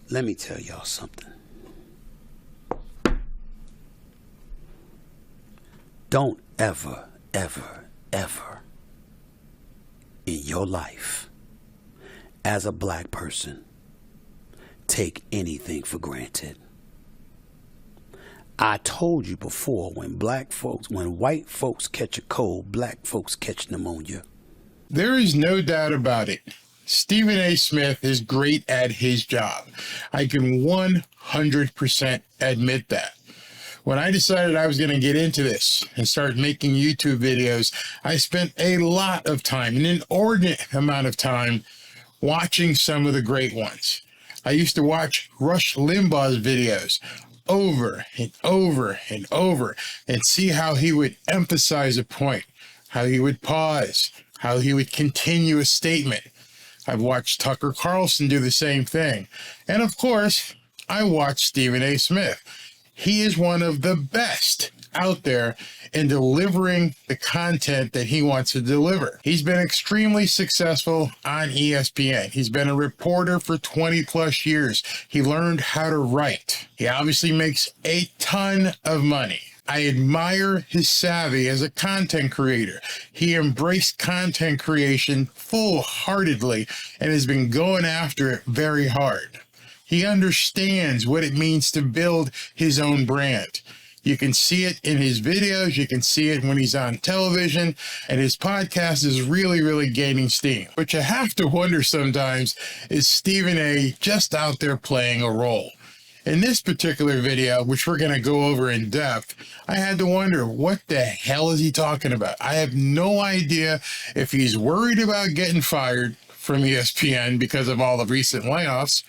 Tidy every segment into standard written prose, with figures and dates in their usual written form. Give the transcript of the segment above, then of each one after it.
Let me tell y'all something. Don't ever, ever, ever in your life, as a black person, take anything for granted. I told you before, when white folks catch a cold, black folks catch pneumonia. There is no doubt about it. Stephen A. Smith is great at his job. I can 100% admit that. When I decided I was going to get into this and start making YouTube videos, I spent a lot of time, an inordinate amount of time, watching some of the great ones. I used to watch Rush Limbaugh's videos over and over and over and see how he would emphasize a point, how he would pause, how he would continue a statement. I've watched Tucker Carlson do the same thing. And of course, I watched Stephen A. Smith. He is one of the best out there in delivering the content that he wants to deliver. He's been extremely successful on ESPN. He's been a reporter for 20 plus years. He learned how to write. He obviously makes a ton of money. I admire his savvy as a content creator. He embraced content creation full-heartedly and has been going after it very hard. He understands what it means to build his own brand. You can see it in his videos. You can see it when he's on television. And his podcast is really, really gaining steam. But you have to wonder sometimes, is Stephen A. just out there playing a role? In this particular video, which we're going to go over in depth, I had to wonder, what the hell is he talking about? I have no idea if he's worried about getting fired from ESPN because of all the recent layoffs,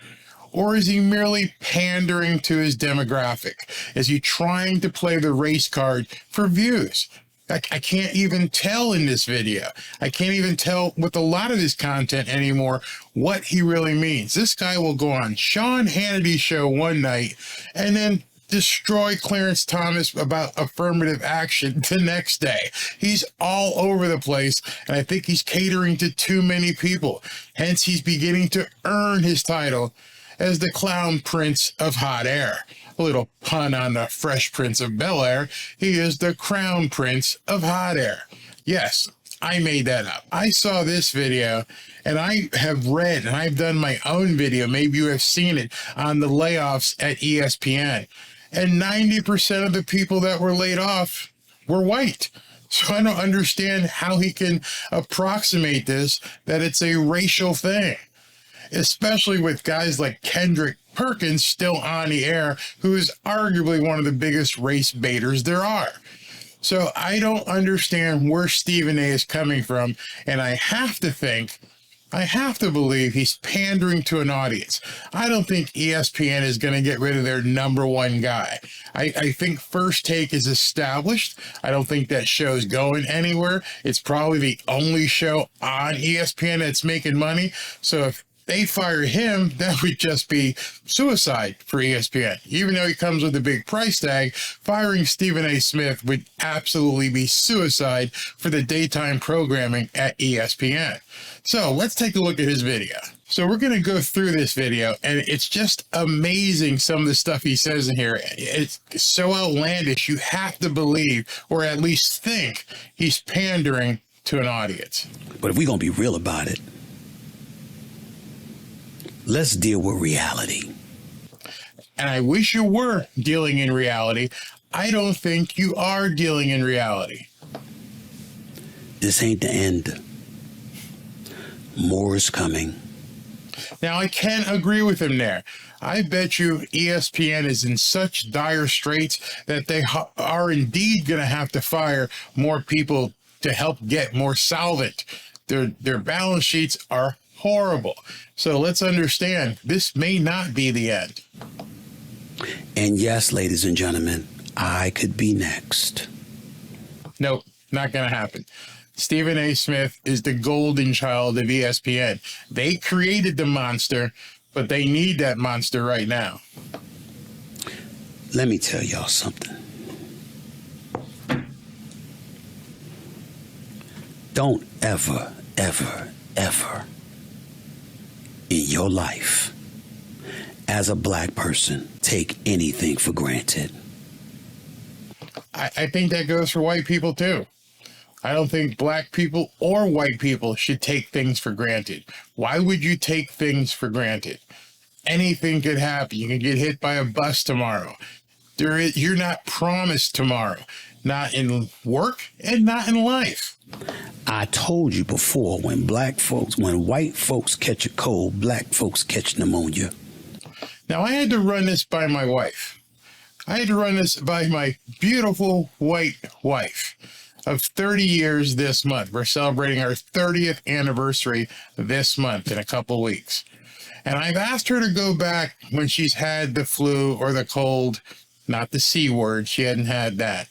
or is he merely pandering to his demographic? Is he trying to play the race card for views? I can't even tell in this video. I can't even tell with a lot of his content anymore what he really means. This guy will go on Sean Hannity's show one night and then destroy Clarence Thomas about affirmative action the next day. He's all over the place, and I think he's catering to too many people. Hence, he's beginning to earn his title as the Clown Prince of Hot Air. A little pun on the Fresh Prince of Bel-Air. He is the Crown Prince of Hot Air. Yes, I made that up. I saw this video, and I have read, and I've done my own video, maybe you have seen it, on the layoffs at ESPN. And 90% of the people that were laid off were white. So I don't understand how he can approximate this, that it's a racial thing, especially with guys like Kendrick Perkins still on the air, who is arguably one of the biggest race baiters there are. So I don't understand where Stephen A. is coming from, and I have to believe he's pandering to an audience. I don't think ESPN is going to get rid of their number one guy. I think First Take is established. I don't think that show's going anywhere. It's probably the only show on ESPN that's making money. So if they fire him, that would just be suicide for ESPN. Even though he comes with a big price tag, firing Stephen A. Smith would absolutely be suicide for the daytime programming at ESPN. So let's take a look at his video. So we're going to go through this video, and it's just amazing some of the stuff he says in here. It's so outlandish, you have to believe, or at least think, he's pandering to an audience. But if we're going to be real about it, let's deal with reality. And I wish you were dealing in reality. I don't think you are dealing in reality. This ain't the end. More is coming. Now, I can agree with him there. I bet you ESPN is in such dire straits that they are indeed going to have to fire more people to help get more solvent. Their balance sheets are horrible. So let's understand, this may not be the end. And yes, ladies and gentlemen, I could be next. Nope, not going to happen. Stephen A. Smith is the golden child of ESPN. They created the monster, but they need that monster right now. Let me tell y'all something. Don't ever, ever, ever in your life, as a black person, take anything for granted. I think that goes for white people too. I don't think black people or white people should take things for granted. Why would you take things for granted? Anything could happen. You can get hit by a bus tomorrow. You're not promised tomorrow, not in work and not in life. I told you before, when white folks catch a cold, black folks catch pneumonia. Now, I had to run this by my wife. I had to run this by my beautiful white wife of 30 years this month. We're celebrating our 30th anniversary this month in a couple of weeks. And I've asked her to go back when she's had the flu or the cold, not the C word, she hadn't had that.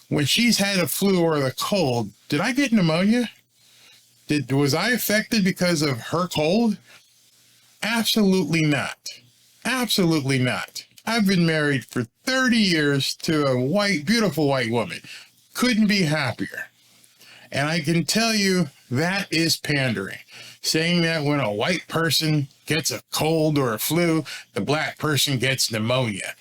When she's had a flu or the cold, did I get pneumonia? Was I affected because of her cold? Absolutely not. Absolutely not. I've been married for 30 years to a beautiful white woman. Couldn't be happier. And I can tell you that is pandering. Saying that when a white person gets a cold or a flu, the black person gets pneumonia.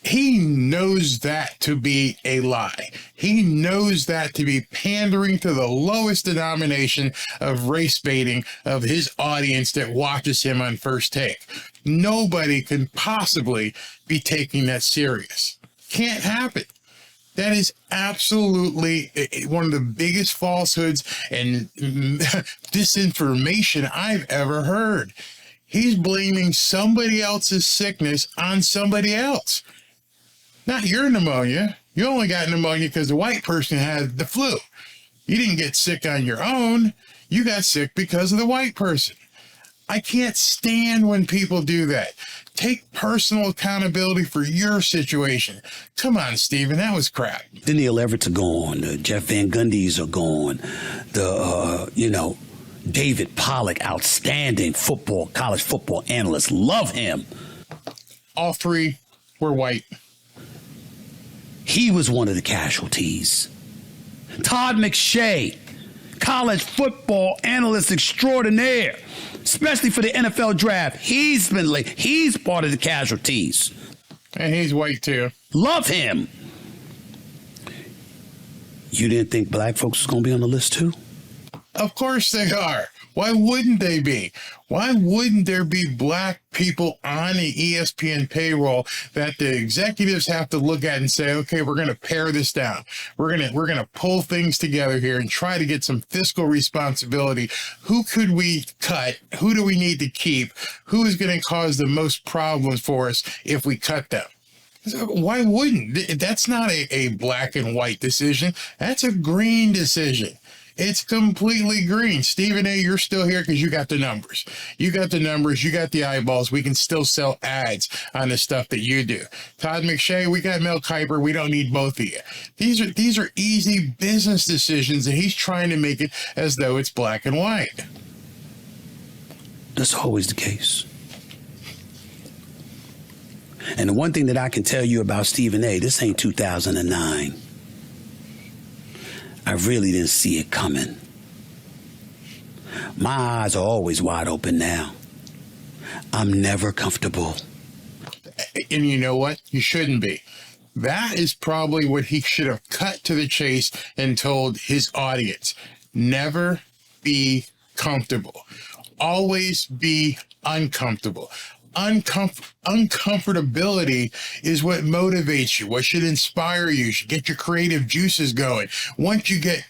He knows that to be a lie. He knows that to be pandering to the lowest denomination of race baiting of his audience that watches him on First Take. Nobody can possibly be taking that serious. Can't happen. That is absolutely one of the biggest falsehoods and disinformation I've ever heard. He's blaming somebody else's sickness on somebody else. Not your pneumonia. You only got pneumonia because the white person had the flu. You didn't get sick on your own. You got sick because of the white person. I can't stand when people do that. Take personal accountability for your situation. Come on, Stephen, that was crap. The Neil Everett's are gone. The Jeff Van Gundy's are gone. David Pollock, outstanding college football analyst. Love him. All three were white. He was one of the casualties. Todd McShay, college football analyst extraordinaire, especially for the NFL draft. He's part of the casualties. And he's white too. Love him. You didn't think black folks was going to be on the list too? Of course they are. Why wouldn't they be? Why wouldn't there be black people on the ESPN payroll that the executives have to look at and say, okay, we're going to pare this down. We're going to pull things together here and try to get some fiscal responsibility. Who could we cut? Who do we need to keep? Who is going to cause the most problems for us if we cut them? Why wouldn't? That's not a black and white decision. That's a green decision. It's completely green. Stephen A., you're still here because you got the numbers. You got the numbers. You got the eyeballs. We can still sell ads on the stuff that you do. Todd McShay, we got Mel Kiper. We don't need both of you. These are easy business decisions, and he's trying to make it as though it's black and white. That's always the case. And the one thing that I can tell you about Stephen A., this ain't 2009. I really didn't see it coming. My eyes are always wide open now. I'm never comfortable. And you know what? You shouldn't be. That is probably what he should have cut to the chase and told his audience. Never be comfortable. Always be uncomfortable. Uncomfortability is what motivates you, what should inspire you, should get your creative juices going. Once you get,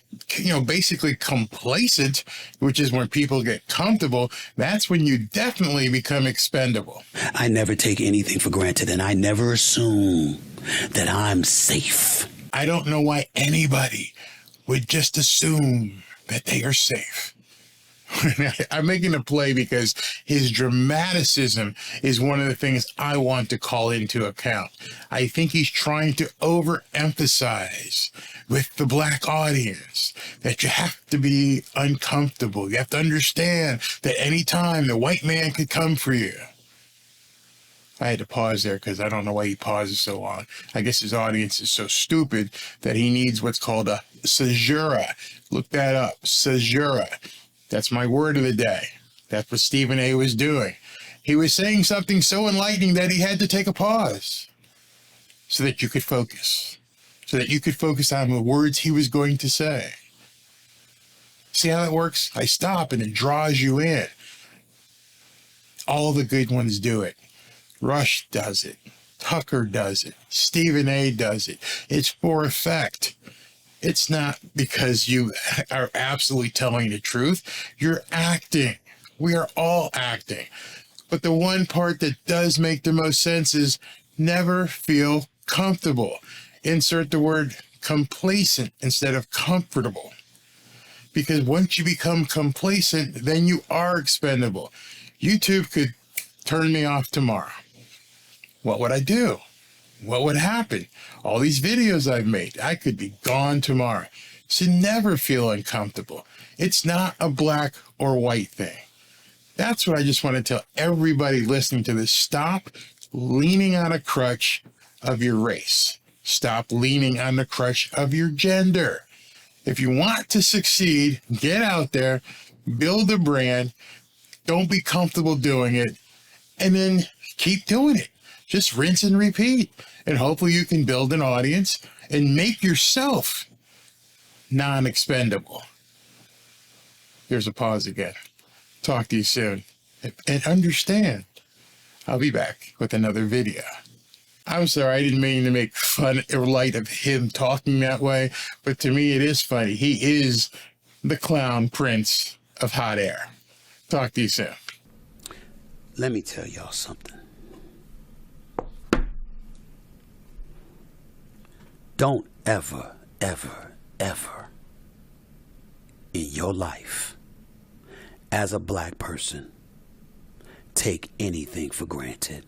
basically complacent, which is when people get comfortable, that's when you definitely become expendable. I never take anything for granted, and I never assume that I'm safe. I don't know why anybody would just assume that they are safe. I'm making a play because his dramaticism is one of the things I want to call into account. I think he's trying to overemphasize with the black audience that you have to be uncomfortable. You have to understand that anytime the white man could come for you. I had to pause there because I don't know why he pauses so long. I guess his audience is so stupid that he needs what's called a caesura. Look that up, caesura. That's my word of the day. That's what Stephen A. was doing. He was saying something so enlightening that he had to take a pause so that you could focus, so that you could focus on the words he was going to say. See how that works? I stop and it draws you in. All the good ones do it. Rush does it. Tucker does it. Stephen A. does it. It's for effect. It's not because you are absolutely telling the truth. You're acting. We are all acting. But the one part that does make the most sense is never feel comfortable. Insert the word complacent instead of comfortable. Because once you become complacent, then you are expendable. YouTube could turn me off tomorrow. What would I do? What would happen? All these videos I've made, I could be gone tomorrow. So never feel uncomfortable. It's not a black or white thing. That's what I just want to tell everybody listening to this. Stop leaning on a crutch of your race. Stop leaning on the crutch of your gender. If you want to succeed, get out there, build a brand, don't be comfortable doing it, and then keep doing it. Just rinse and repeat. And hopefully you can build an audience and make yourself non-expendable. Here's a pause again. Talk to you soon. And understand, I'll be back with another video. I'm sorry, I didn't mean to make fun or light of him talking that way, but to me it is funny. He is the clown prince of hot air. Talk to you soon. Let me tell y'all something. Don't ever, ever, ever in your life as a black person take anything for granted.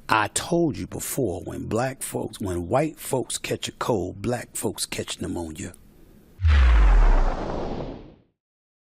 I told you before, when white folks catch a cold, black folks catch pneumonia.